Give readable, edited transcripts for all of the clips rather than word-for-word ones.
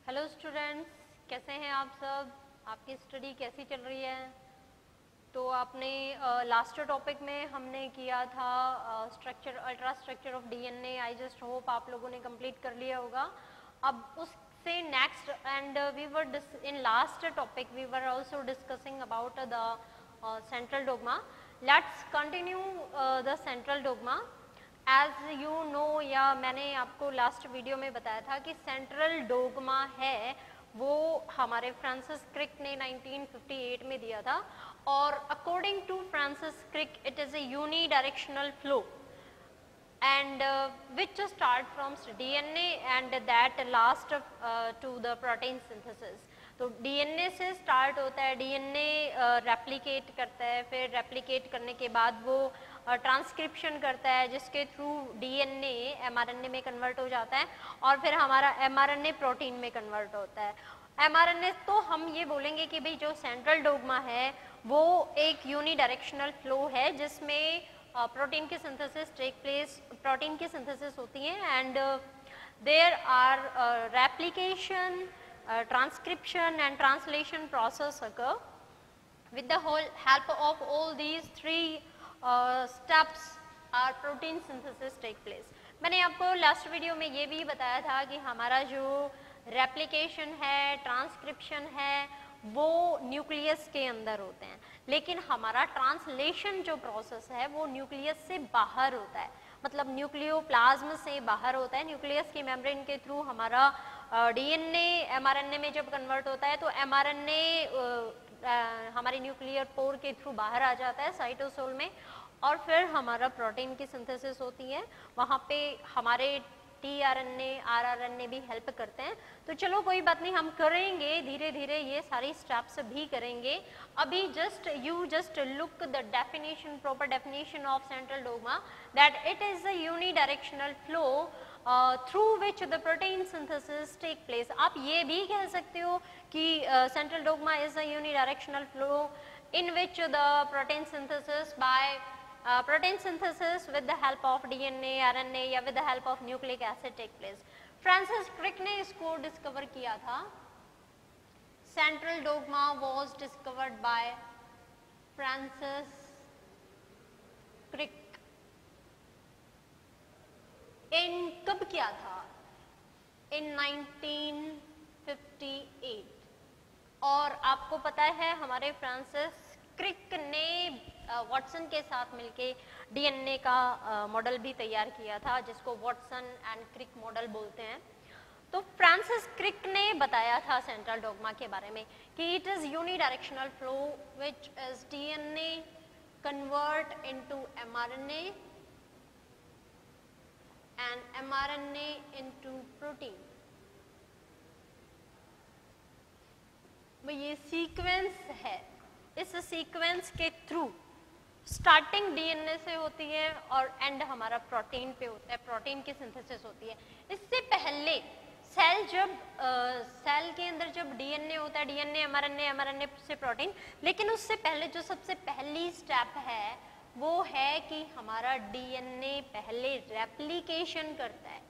Hello students, कैसे हैं आप सब? आपकी स्टडी कैसी चल रही है? तो आपने लास्ट टॉपिक में हमने किया था structure, ultra structure of DNA. I just hope आप लोगों ने कंप्लीट कर लिया होगा। अब उससे next and we were in last topic we were also discussing about the central dogma. Let's continue the central dogma. As you know, या मैंने आपको लास्ट वीडियो में बताया था कि सेंट्रल डोग्मा है वो हमारे फ्रांसिस क्रिक ने 1958 में दिया था। और according to Francis Crick it is a unidirectional flow and which start from DNA and that last to the protein synthesis। तो DNA से स्टार्ट होता है, DNA रेप्लिकेट करता है, फिर रेप्लिकेट करने के बाद वो ट्रांसक्रिप्शन करता है जिसके थ्रू DNA mRNA में कन्वर्ट हो जाता है और फिर हमारा mRNA प्रोटीन में कन्वर्ट होता है। mRNA तो हम ये बोलेंगे कि भाई जो सेंट्रल डोग्मा है वो एक यूनी डायरेक्शनल फ्लो है जिसमें प्रोटीन की सिंथेसिस टेक प्लेस, प्रोटीन की सिंथेसिस होती है and there are replication, transcription and translation process occur with the whole help of all these three steps our protein synthesis take place। मैंने आपको last video में ये भी बताया था कि हमारा जो रेप्लिकेशन है, ट्रांसक्रिप्शन है, वो न्यूक्लियस के अंदर होते हैं, लेकिन हमारा ट्रांसलेशन जो प्रोसेस है वो न्यूक्लियस से बाहर होता है, मतलब न्यूक्लियोप्लाज्म से बाहर होता है। न्यूक्लियस की मेम्ब्रेन के थ्रू हमारा डीएनए एमआरएनए में जब कन्वर्ट होता है तो एमआरएनए हमारे न्यूक्लियर पोर के थ्रू बाहर आ जाता है साइटोसोल में और फिर हमारा प्रोटीन की सिंथेसिस होती है। वहाँ पे हमारे टीआरएनए, आरआरएनए भी हेल्प करते हैं। तो चलो कोई बात नहीं, हम करेंगे धीरे धीरे, ये सारी स्टेप्स भी करेंगे। अभी just look the definition, proper definition of central dogma, that it is a unidirectional flow through which the protein synthesis take place. आप ये भी कह सकते हो कि central dogma is a unidirectional flow in which the protein synthesis with the help of DNA, RNA या with the help of nucleic acid take place। Francis Crick ने इसको डिस्कवर किया था। Central dogma was discovered by Francis Crick. इन कब किया था? in 1958। और आपको पता है हमारे फ्रांसिस क्रिक ने वाटसन के साथ मिलके डीएनए का मॉडल भी तैयार किया था जिसको वाटसन एंड क्रिक मॉडल बोलते हैं। तो फ्रांसिस क्रिक ने बताया था सेंट्रल डोग्मा के बारे में कि it is unidirectional flow which is DNA convert into mRNA and mRNA into protein. ये सीक्वेंस है, इस सीक्वेंस के थ्रू स्टार्टिंग डीएनए से होती है और एंड हमारा प्रोटीन पे होता है, प्रोटीन की सिंथेसिस होती है। इससे पहले सेल के अंदर जब डीएनए होता है, डीएनए एमआरएनए, एमआरएनए से प्रोटीन, लेकिन उससे पहले जो सबसे पहली स्टेप है वो है कि हमारा डीएनए पहले रेप्लिकेशन करता है।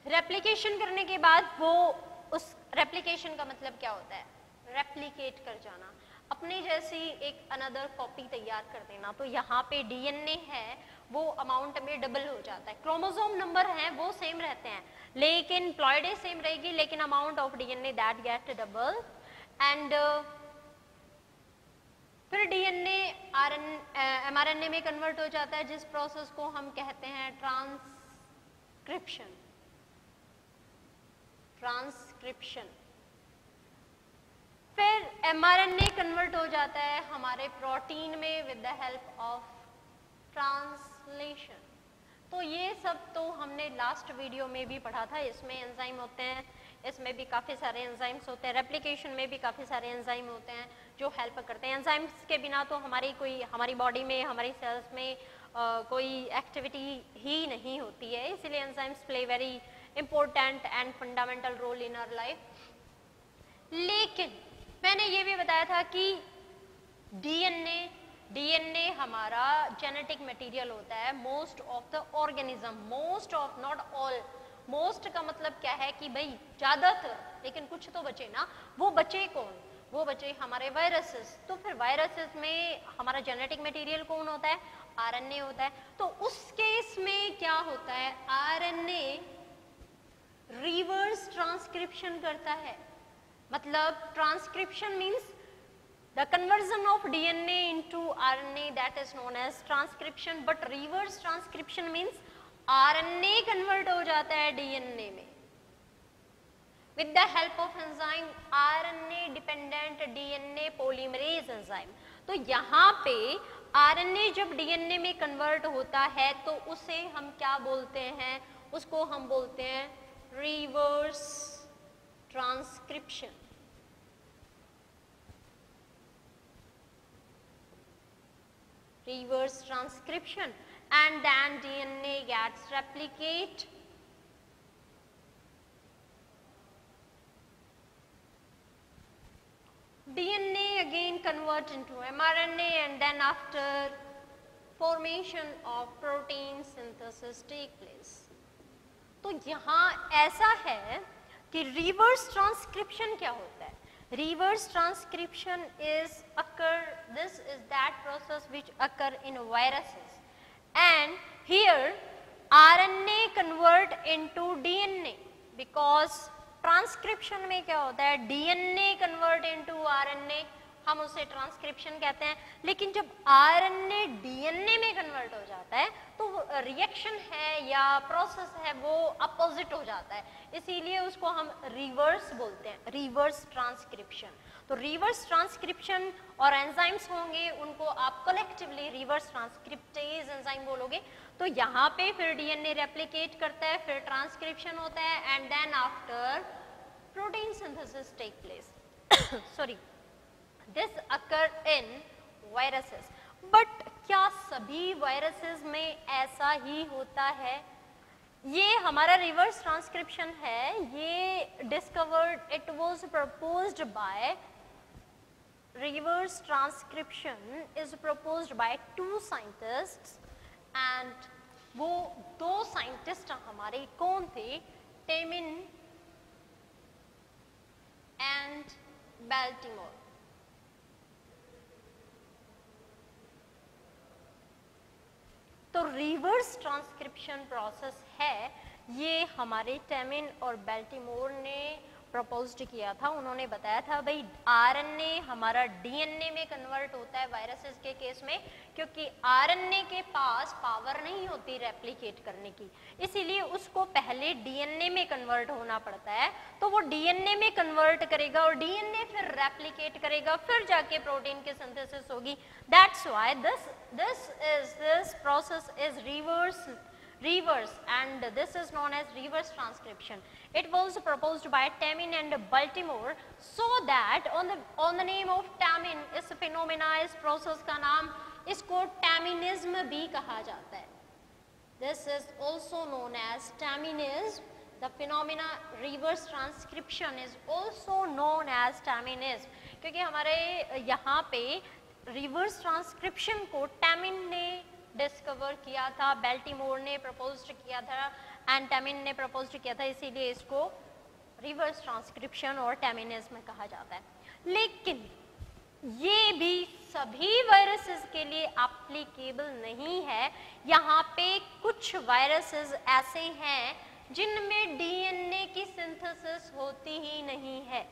रेप्लिकेशन करने के बाद वो, उस रेप्लिकेशन का मतलब क्या होता है? रेप्लिकेट कर जाना, अपने जैसी एक अनदर कॉपी तैयार कर देना। तो यहाँ पे डीएनए है वो अमाउंट में डबल हो जाता है। क्रोमोसोम नंबर हैं वो सेम रहते हैं लेकिन प्लॉइडे सेम रहेगी, लेकिन amount of DNA that get double. And फिर डीएनए एमआरएनए में कन्वर्ट हो जाता है जिस प्रोसेस को हम कहते हैं ट्रांसक्रिप्शन। फिर एमआरएनए कन्वर्ट हो जाता है हमारे प्रोटीन में with the help of translation. तो ये सब तो हमने लास्ट वीडियो में भी पढ़ा था। इसमें एंजाइम होते हैं, इसमें भी काफ़ी सारे एंजाइम्स होते हैं, रेप्लिकेशन में भी काफ़ी सारे एंजाइम होते हैं जो हेल्प करते हैं। एंजाइम्स के बिना तो हमारी बॉडी में, हमारी सेल्स में कोई एक्टिविटी ही नहीं होती है, इसलिए enzymes play very important and fundamental role in our life। लेकिन मैंने ये भी बताया था कि डीएनए डीएनए हमारा जेनेटिक मटेरियल होता है most of the organism, most of, not all. Most का मतलब क्या है कि भाई ज्यादातर, लेकिन कुछ तो बचे ना। वो बचे कौन? वो बचे हमारे वायरसेस। तो फिर वायरसेस में हमारा जेनेटिक मटेरियल कौन होता है? आरएनए होता है। तो उस केस में क्या होता है? आरएनए रिवर्स ट्रांसक्रिप्शन करता है। मतलब transcription means the conversion of DNA into RNA, that is known as transcription, but reverse transcription means RNA convert हो जाता है DNA में with the help of enzyme RNA dependent DNA polymerase enzyme। तो यहाँ पे RNA जब DNA में convert होता है तो उसे हम क्या बोलते हैं? उसको हम बोलते हैं reverse transcription. Reverse transcription, and then DNA gets replicate DNA again convert into mRNA, and then after formation of protein synthesis take place। तो यहाँ ऐसा है कि reverse transcription क्या होता है? Reverse transcription is this is that process which occur in viruses, and here RNA convert into DNA, because transcription में क्या होता है? डीएनए कन्वर्ट इनटू आरएनए, हम उसे ट्रांसक्रिप्शन कहते हैं। लेकिन जब आरएनए डीएनए में कन्वर्ट हो जाता है तो रिएक्शन है या प्रोसेस है वो अपोजिट हो जाता है, इसीलिए उसको हम रिवर्स बोलते हैं, रिवर्स ट्रांसक्रिप्शन। तो रिवर्स ट्रांसक्रिप्शन और एंजाइम्स होंगे, उनको आप कलेक्टिवली रिवर्स ट्रांसक्रिप्टेज एंजाइम बोलोगे। तो यहाँ पे फिर डीएनए रेप्लिकेट करता है, फिर ट्रांसक्रिप्शन होता है, and then after protein synthesis take place. Sorry, this occur in viruses. But क्या सभी वायरसेस में ऐसा ही होता है? ये हमारा रिवर्स ट्रांसक्रिप्शन है, ये discovered, it was proposed by, reverse transcription is proposed by 2 scientists, and वो 2 साइंटिस्ट हमारे कौन थे? Temin and Baltimore. तो रिवर्स ट्रांसक्रिप्शन प्रोसेस है, ये हमारे टेमिन और बाल्टीमोर ने प्रपोज्ड किया था। उन्होंने बताया था भाई आरएनए हमारा डीएनए में कन्वर्ट होता है वायरसेस के केस में, क्योंकि आरएनए के पास पावर नहीं होती रेप्लिकेट करने की, इसीलिए उसको पहले डीएनए में कन्वर्ट होना पड़ता है। तो वो डीएनए में कन्वर्ट करेगा और डीएनए फिर रेप्लिकेट करेगा, फिर जाके प्रोटीन की सिंथेसिस होगी। That's why this process is reverse, and this is known as reverse transcription. It was proposed by Temin and Baltimore, so that on the name of Temin, इस phenomena, इस process का नाम, इसको Taminism भी कहा जाता है। This is also known as Taminism. The phenomena reverse transcription is also known as Taminism, क्योंकि हमारे यहाँ पे रिवर्स ट्रांसक्रिप्शन को टैमिन ने डिस्कवर किया था, बाल्टीमोर ने प्रपोज किया था, एंड टैमिन ने प्रपोज किया था, इसीलिए इसको रिवर्स ट्रांसक्रिप्शन और टैमिनिज्म कहा जाता है। लेकिन ये भी सभी वायरसेस के लिए एप्लीकेबल नहीं है। यहाँ पे कुछ वायरसेस ऐसे हैं जिनमें डीएनए की सिंथेसिस होती ही नहीं है।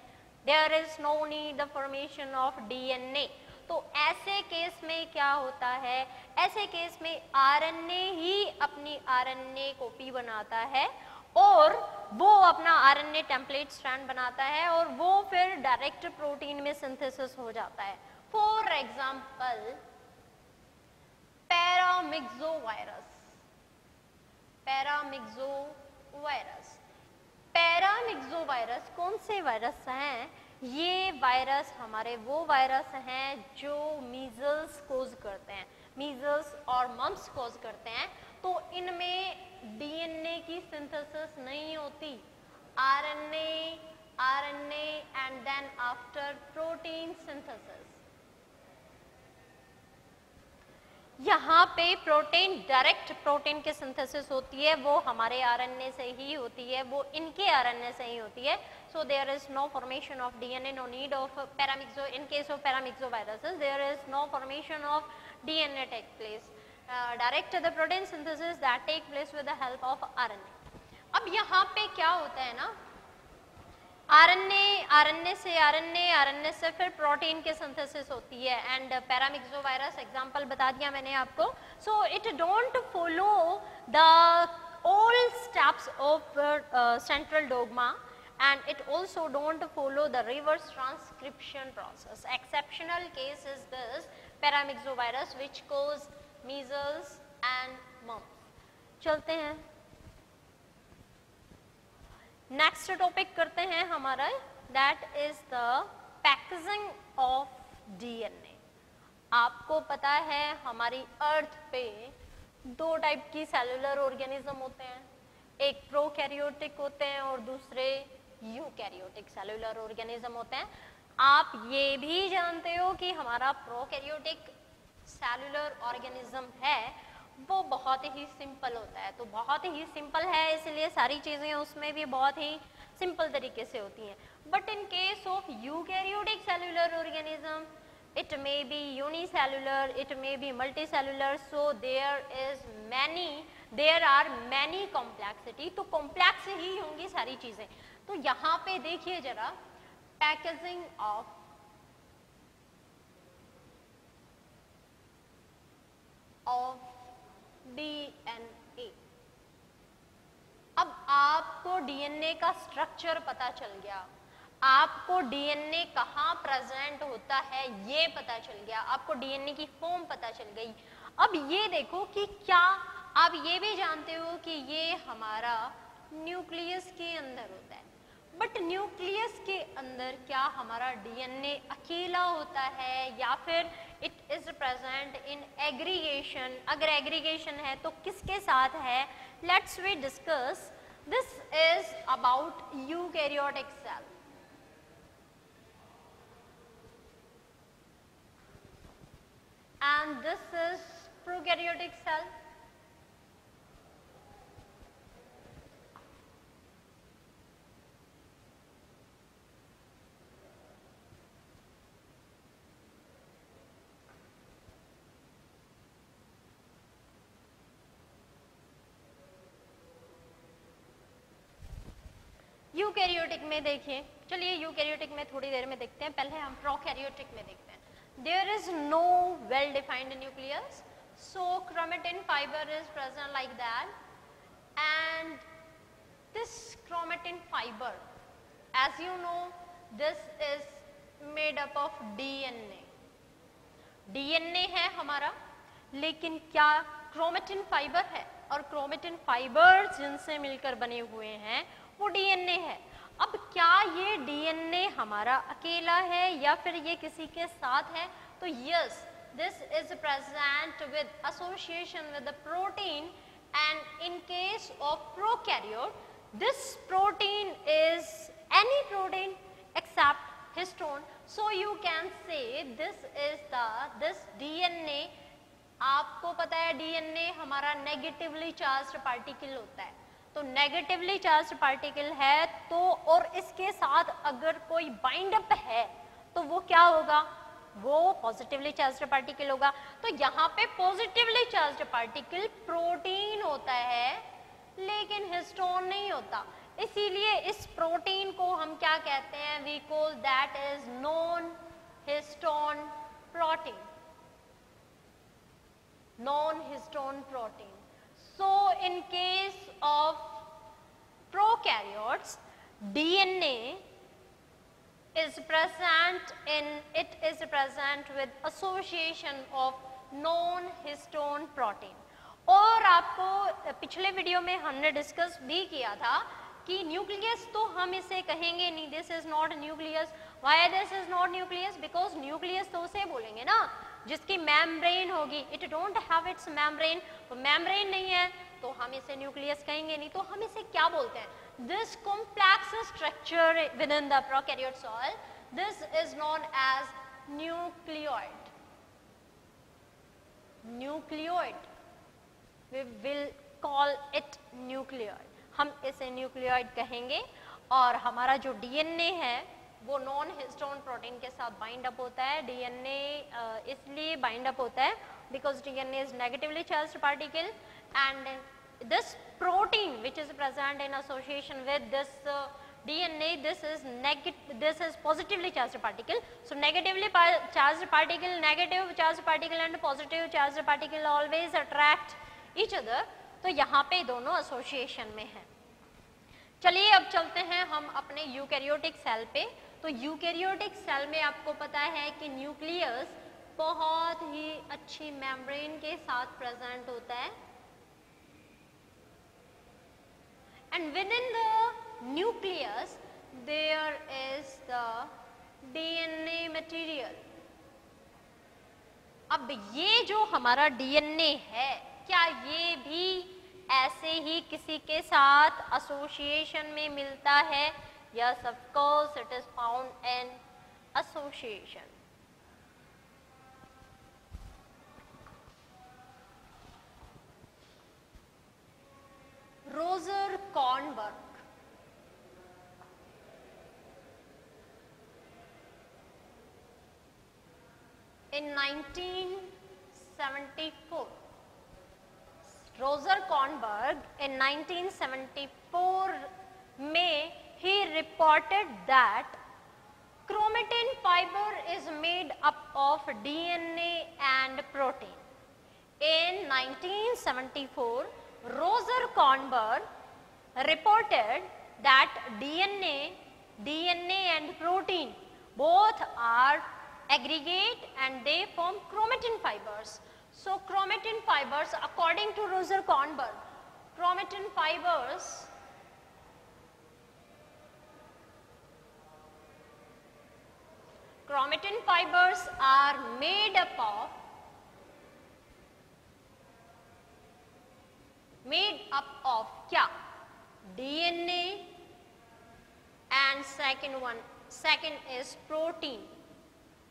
There is no need the formation of DNA. तो ऐसे केस में क्या होता है? ऐसे केस में आरएनए ही अपनी आरएनए कॉपी बनाता है और वो अपना आरएनए टेम्पलेट स्ट्रैंड बनाता है और वो फिर डायरेक्ट प्रोटीन में सिंथेसिस हो जाता है। For example पैरामिक्सोवायरस। पैरामिक्सोवायरस कौन से वायरस हैं? ये वायरस हमारे वो वायरस हैं जो मीजल्स कोज करते हैं, मीजल्स और मम्प्स कोज करते हैं। तो इनमें डीएनए की सिंथेसिस नहीं होती, RNA and then after protein synthesis. यहाँ पे प्रोटीन, डायरेक्ट प्रोटीन की सिंथेसिस होती है वो हमारे आरएनए से ही होती है, वो इनके आरएनए से ही होती है. So there is no formation of DNA, no need of paramyxo. In case of paramyxoviruses, there is no formation of DNA take place. Direct the protein synthesis that take place with the help of RNA. अब यहाँ पे क्या होता है ना, RNA से फिर protein की सिंथेसिस होती है. एंड पैरामिक्सोवायरस एग्जांपल बता दिया मैंने आपको. So it don't follow the all steps of central dogma and it also don't follow the reverse transcription process. Exceptional case is this paramyxovirus which cause measles and mumps. चलते हैं next topic करते हैं हमारा, that is the packaging of DNA. आपको पता है हमारी अर्थ पे दो टाइप की सेलुलर ऑर्गेनिज्म होते हैं, एक प्रोकैरियोटिक होते हैं और दूसरे यूकैरियोटिक सेलुलर ऑर्गेनिज्म होते हैं. आप ये भी जानते हो कि हमारा प्रोकैरियोटिक सेलुलर ऑर्गेनिज्म है वो बहुत ही सिंपल होता है. तो बहुत ही सिंपल है इसलिए सारी चीजें उसमें भी बहुत ही सिंपल तरीके से होती हैं. But in case of eukaryotic cellular organism it may be unicellular, it may be multicellular, so there are many complexity. तो कॉम्प्लेक्स ही होंगी सारी चीजें. तो यहाँ पे देखिए जरा, पैकेजिंग ऑफ डीएनए. अब आपको डीएनए का स्ट्रक्चर पता चल गया, आपको डीएनए कहाँ प्रेजेंट होता है ये पता चल गया, आपको डीएनए की फॉर्म पता चल गई. अब ये देखो कि क्या आप ये भी जानते हो कि ये हमारा न्यूक्लियस के अंदर होता है. बट न्यूक्लियस के अंदर क्या हमारा डीएनए अकेला होता है या फिर it is present in aggregation. अगर एग्रीगेशन है तो किसके साथ है, let's we discuss. This is about eukaryotic cell. And this is prokaryotic cell. Eukaryotic में देखिए, चलिए यूकैरियोटिक में थोड़ी देर में देखते हैं, पहले हम प्रोकैरियोटिक में देखते हैं. There is no well-defined nucleus, so chromatin fiber is present like that, and this chromatin fiber, as you know, this is made up of DNA. DNA है हमारा, लेकिन क्या chromatin fiber है, और chromatin fibers जिनसे मिलकर बने हुए हैं वो DNA है. अब क्या ये डीएनए हमारा अकेला है या फिर ये किसी के साथ है, तो yes, this is present with association with the protein. And in case of prokaryote this protein is any protein except histone. So you can say this DNA. आपको पता है डीएनए हमारा नेगेटिवली चार्ज्ड पार्टिकल होता है, तो negatively charged particle है तो और इसके साथ अगर कोई बाइंड अप है तो वो क्या होगा, वो पॉजिटिवली चार्ज्ड पार्टिकल होगा. तो यहाँ पे पॉजिटिवली चार्ज्ड पार्टिकल प्रोटीन होता है लेकिन हिस्टोन नहीं होता. इसीलिए इस प्रोटीन को हम क्या कहते हैं, we call that is non histone protein. Non histone protein. So in case of prokaryotes, DNA is present with association of non-histone protein. और आपको पिछले वीडियो में हमने डिस्कस भी किया था कि न्यूक्लियस तो हम इसे कहेंगे नहीं, this is not nucleus. Why this is not nucleus, because nucleus तो उसे बोलेंगे ना जिसकी मेम्ब्रेन होगी. It don't have it's membrane, तो मेम्ब्रेन नहीं है तो हम इसे न्यूक्लियस कहेंगे नहीं. तो हम इसे क्या बोलते हैं, this complex structure within the prokaryote cell, this is known as nucleoid. Nucleoid, we will call it nucleoid, हम इसे न्यूक्लियोइड कहेंगे। और हमारा जो डीएनए है वो नॉन हिस्टोन प्रोटीन के साथ बाइंड अप होता है। डीएनए इसलिए बाइंड अप होता है because DNA is negatively charged particle and this protein which is present in association with this DNA, this is positively charged particle. So negatively charged particle, negative charged particle and positive charged particle always attract each other. तो यहाँ पे दोनों association में है। चलिए अब चलते हैं हम अपने यूकैरियोटिक सेल पे। तो यूकैरियोटिक सेल में आपको पता है कि न्यूक्लियस बहुत ही अच्छी मेम्ब्रेन के साथ प्रेजेंट होता है and within the nucleus there is the DNA material. अब ये जो हमारा DNA है क्या ये भी ऐसे ही किसी के साथ एसोसिएशन में मिलता है? Yes, of course it is found in association. Roser Kornberg in 1974, Roser Kornberg in 1974 में he reported that chromatin fiber is made up of DNA and protein. In 1974, Roser Kornberg reported that DNA and protein both are aggregate and they form chromatin fibers. So chromatin fibers, according to Roser Kornberg, chromatin fibers are made up of क्या? DNA and second is protein.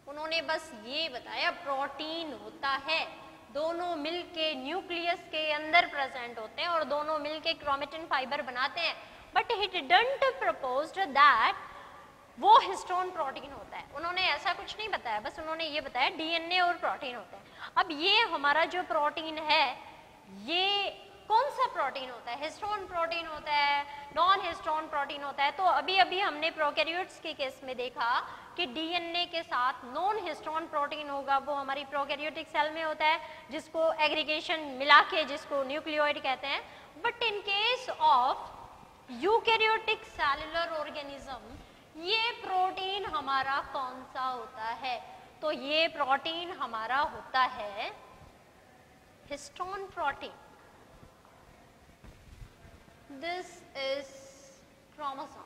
उन्होंने बस ये बताया protein होता है, दोनों मिलके nucleus के अंदर प्रेजेंट होते हैं और दोनों मिलके क्रोमेटिन फाइबर बनाते हैं। But he didn't proposed that वो हिस्टोन प्रोटीन होता है। उन्होंने ऐसा कुछ नहीं बताया, बस उन्होंने ये बताया डीएनए और प्रोटीन होते हैं। अब ये हमारा जो प्रोटीन है ये कौन सा प्रोटीन होता है? हिस्टोन प्रोटीन होता है, नॉन हिस्टोन प्रोटीन होता है। तो अभी अभी हमने प्रोकैरियोट्स के केस में देखा कि डीएनए के साथ नॉन हिस्टोन प्रोटीन होगा, वो हमारी प्रोकैरियोटिक सेल में होता है, जिसको एग्रीगेशन मिला के जिसको न्यूक्लियोइड कहते हैं। But in case of eukaryotic cellular organism ये प्रोटीन हमारा कौन सा होता है? तो ये प्रोटीन हमारा होता है histone protein. This is chromosome.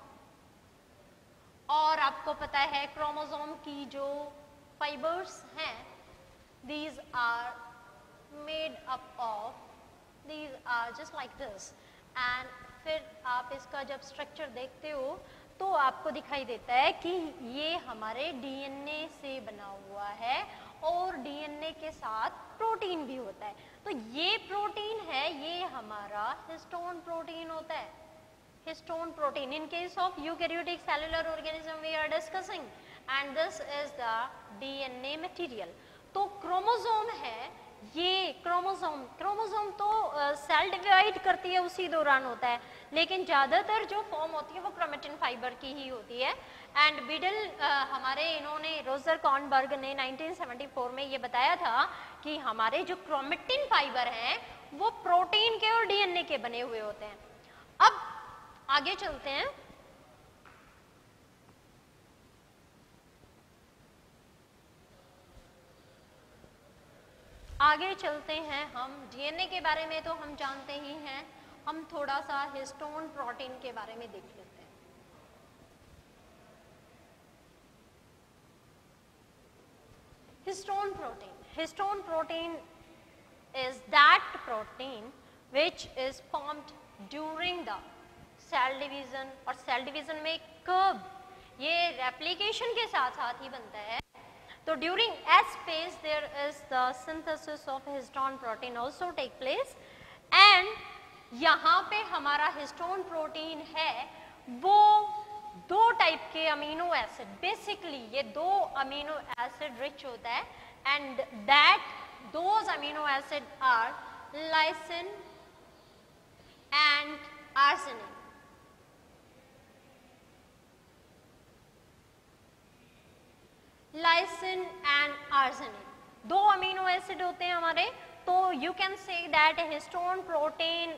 और आपको पता है क्रोमोसोम की जो फाइबर्स हैं these are made up of, these are just like this, and फिर आप इसका जब स्ट्रक्चर देखते हो तो आपको दिखाई देता है कि ये हमारे डीएनए से बना हुआ है और डीएनए के साथ प्रोटीन भी होता है। तो ये प्रोटीन है, ये हमारा हिस्टोन प्रोटीन होता है। Histone protein in case of eukaryotic cellular organism we are discussing, and this is the DNA material. तो क्रोमोसोम है, ये क्रोमोसोम तो सेल डिवाइड करती है उसी दौरान होता है, लेकिन ज़्यादातर जो फॉर्म होती है वो क्रोमेटिन फाइबर की ही होती है। एंड बिडल हमारे इन्होंने रोजर कॉर्नबर्ग ने 1974 में ये बताया था कि हमारे जो क्रोमेटिन फाइबर हैं वो प्रोटीन के और डीएनए के बने हुए होते हैं। अब आगे चलते हैं। आगे चलते हैं हम डीएनए के बारे में तो हम जानते ही हैं, हम थोड़ा सा हिस्टोन प्रोटीन के बारे में देख लेते हैं। Histone protein is that protein which is formed during the cell division. और सेल डिवीजन में कब? ये रेप्लिकेशन के साथ साथ ही बनता है। तो तो during S phase there is the synthesis of histone protein also take place and यहाँ पे हमारा हिस्टोन प्रोटीन है वो दो टाइप के अमीनो एसिड, बेसिकली ये दो अमीनो एसिड रिच होता है and that those amino acid are lysine and arginine. Lysine and arginine दो अमीनो एसिड होते हैं हमारे, तो you can say that histone protein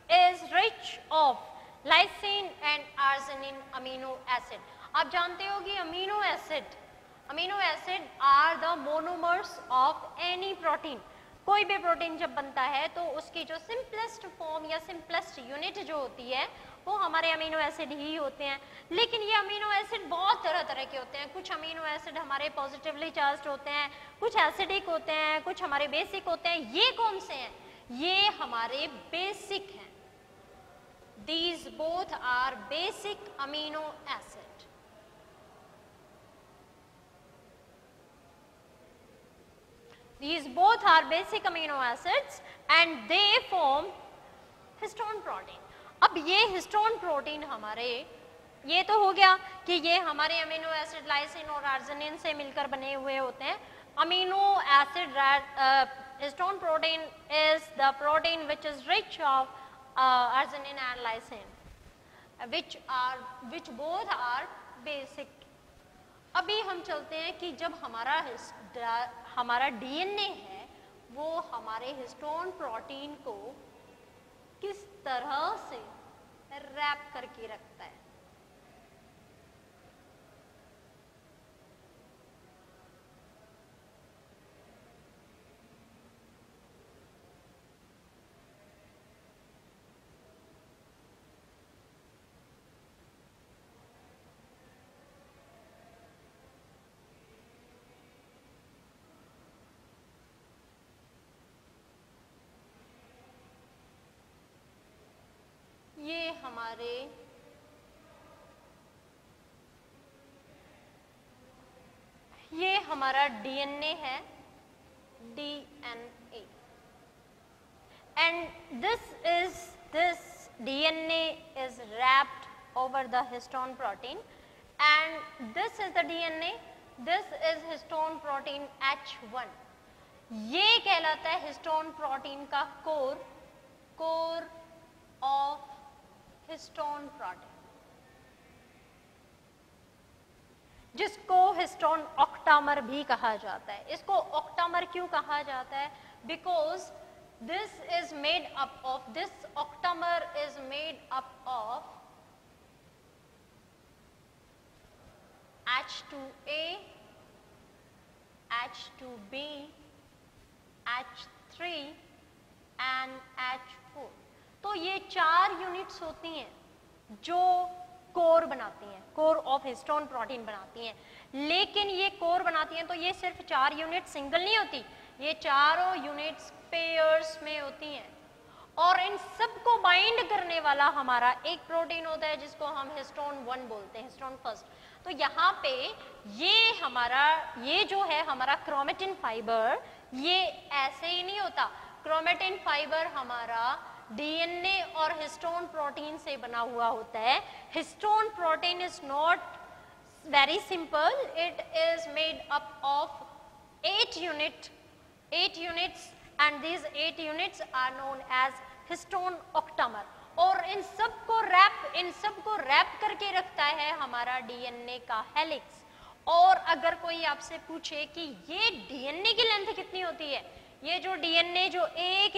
is rich of lysine and arginine amino acid. आप जानते हो कि amino acid are the monomers of any protein. कोई भी प्रोटीन जब बनता है तो उसकी जो सिंपलेस्ट फॉर्म या सिंपलेस्ट यूनिट जो होती है वो हमारे अमीनो एसिड ही होते हैं। लेकिन ये अमीनो एसिड बहुत तरह तरह के होते हैं। कुछ अमीनो एसिड हमारे पॉजिटिवली चार्ज्ड होते हैं, कुछ एसिडिक होते हैं, कुछ हमारे बेसिक होते हैं। ये कौन से हैं? ये हमारे बेसिक हैं। These both are basic amino acid. These both are basic amino acids and they form histone protein. अब ये हिस्टोन प्रोटीन हमारे, ये तो हो गया कि ये हमारे अमीनो एसिड लाइसिन और आर्जिनिन से मिलकर बने हुए होते हैं। Amino acid histone protein is the protein which is rich of arginine and lysine which both are basic. अभी हम चलते हैं कि जब हमारा डीएनए है वो हमारे हिस्टोन प्रोटीन को किस तरह से रैप करके रखता है। ये हमारा डीएनए है, DNA, and this DNA is wrapped over the histone protein and this is the DNA, this is histone protein H1। ये कहलाता है हिस्टोन प्रोटीन का कोर ऑफ हिस्टोन प्रोटीन, जिसको हिस्टोन ऑक्टामर भी कहा जाता है। इसको ऑक्टामर क्यों कहा जाता है? Because this is made up of, this octamer is made up of H2A, H2B, H3 and H4। तो ये 4 यूनिट्स होती हैं जो कोर बनाती हैं, कोर ऑफ हिस्टोन प्रोटीन बनाती हैं। लेकिन ये कोर बनाती हैं तो ये सिर्फ 4 यूनिट सिंगल नहीं होती, ये चारों यूनिट्स पेयर्स में होती हैं और इन सबको बाइंड करने वाला हमारा एक प्रोटीन होता है जिसको हम हिस्टोन 1 बोलते हैं, हिस्टोन फर्स्ट। तो यहाँ पे ये जो है हमारा क्रोमेटिन फाइबर, ये ऐसे ही नहीं होता। क्रोमेटिन फाइबर हमारा डीएनए और हिस्टोन प्रोटीन से बना हुआ होता है। Histone protein is not very simple, it is made up of 8 units and these 8 units are known as histone octamer। और इन सबको रैप करके रखता है हमारा डीएनए का हेलिक्स। और अगर कोई आपसे पूछे कि ये डीएनए की लेंथ कितनी होती है, ये जो डीएनए जो एक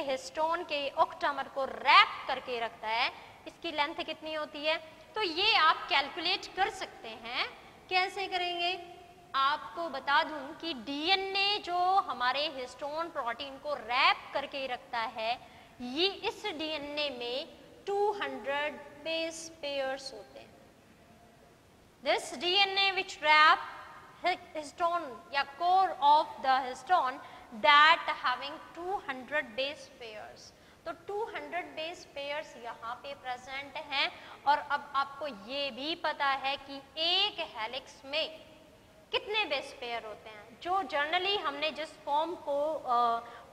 हिस्टोन के ऑक्टामर को रैप करके रखता है, इसकी लेंथ कितनी होती है? तो ये आप कैलकुलेट कर सकते हैं। कैसे करेंगे? आपको बता दूं कि डीएनए जो हमारे हिस्टोन प्रोटीन को रैप करके रखता है, ये इस डीएनए में 200 बेस पेयर्स होते हैं। This DNA which wrap histone या core of the histone that having 200 base pairs। तो 200 base pairs यहाँ पे प्रेजेंट हैं। और अब आपको ये भी पता है कि एक हेलिक्स में कितने बेस पेयर होते हैं? जो जर्नली हमने जिस फॉर्म को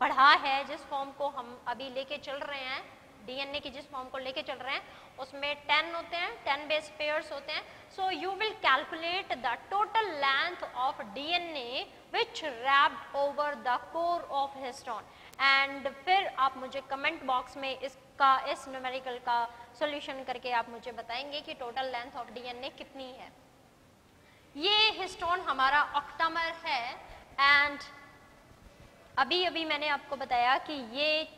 पढ़ा है, जिस फॉर्म को हम अभी लेके चल रहे हैं, डीएनए की जिस फॉर्म को लेके चल रहे हैं उसमें 10 होते हैं, 10 बेस पेयर्स होते हैं. So you will calculate the total length of DNA which wrapped over the core of histone. And फिर आप मुझे कमेंट बॉक्स में इसका इस न्यूमेरिकल का सॉल्यूशन करके आप मुझे बताएंगे कि टोटल लेंथ ऑफ डीएनए कितनी है. ये हिस्टोन हमारा ऑक्टामर है. एंड अभी अभी मैंने आपको बताया कि ये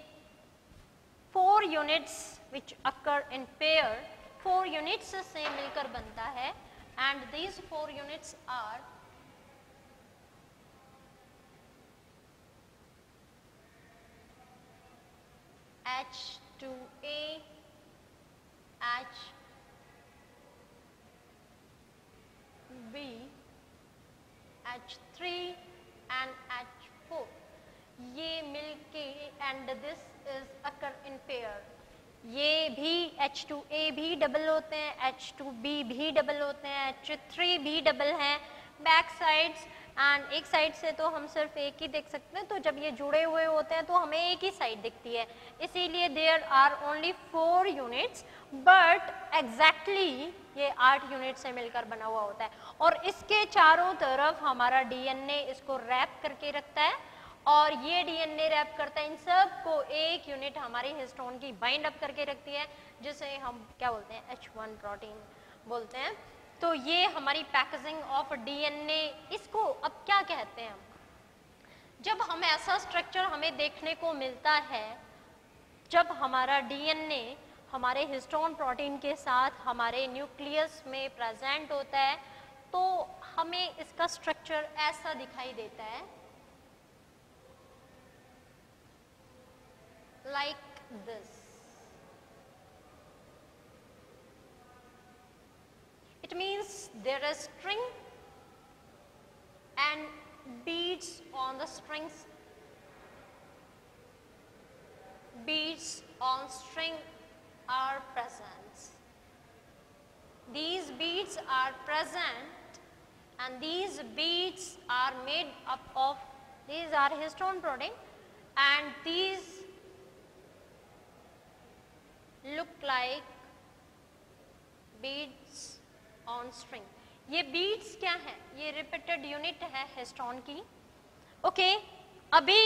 4 units which occur in pair, 4 units से मिलकर बनता है. And these 4 units are H2A, HB, H3 and H4. ये मिलके and this is occur in pair. ये भी H2A भी डबल होते हैं, H2B भी डबल होते हैं, H3 भी डबल हैं बैक साइड्स. एंड एक साइड से तो हम सिर्फ एक ही देख सकते हैं, तो जब ये जुड़े हुए होते हैं तो हमें एक ही साइड दिखती है, इसीलिए there are only 4 units. But exactly ये 8 यूनिट से मिलकर बना हुआ होता है. और इसके चारों तरफ हमारा डीएनए इसको रैप करके रखता है और ये डीएनए रैप करता है इन सब को. एक यूनिट हमारी हिस्टोन की बाइंड अप करके रखती है, जिसे हम क्या बोलते हैं, H1 प्रोटीन बोलते हैं. तो ये हमारी पैकेजिंग ऑफ डीएनए. इसको अब क्या कहते हैं? जब हम ऐसा स्ट्रक्चर हमें देखने को मिलता है, जब हमारा डीएनए हमारे हिस्टोन प्रोटीन के साथ हमारे न्यूक्लियस में प्रेजेंट होता है, तो हमें इसका स्ट्रक्चर ऐसा दिखाई देता है, like this. It means there is string and beads on the strings. Beads on string are present. These beads are present and these beads are made up of, these are histone protein and these look like beads on string. ये beads क्या है? ये repeated unit है histone की. Okay, अभी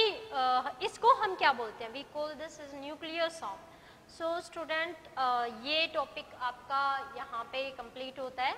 इसको हम क्या बोलते हैं? We call this is nucleosome. So student, ये टॉपिक आपका यहाँ पे कंप्लीट होता है.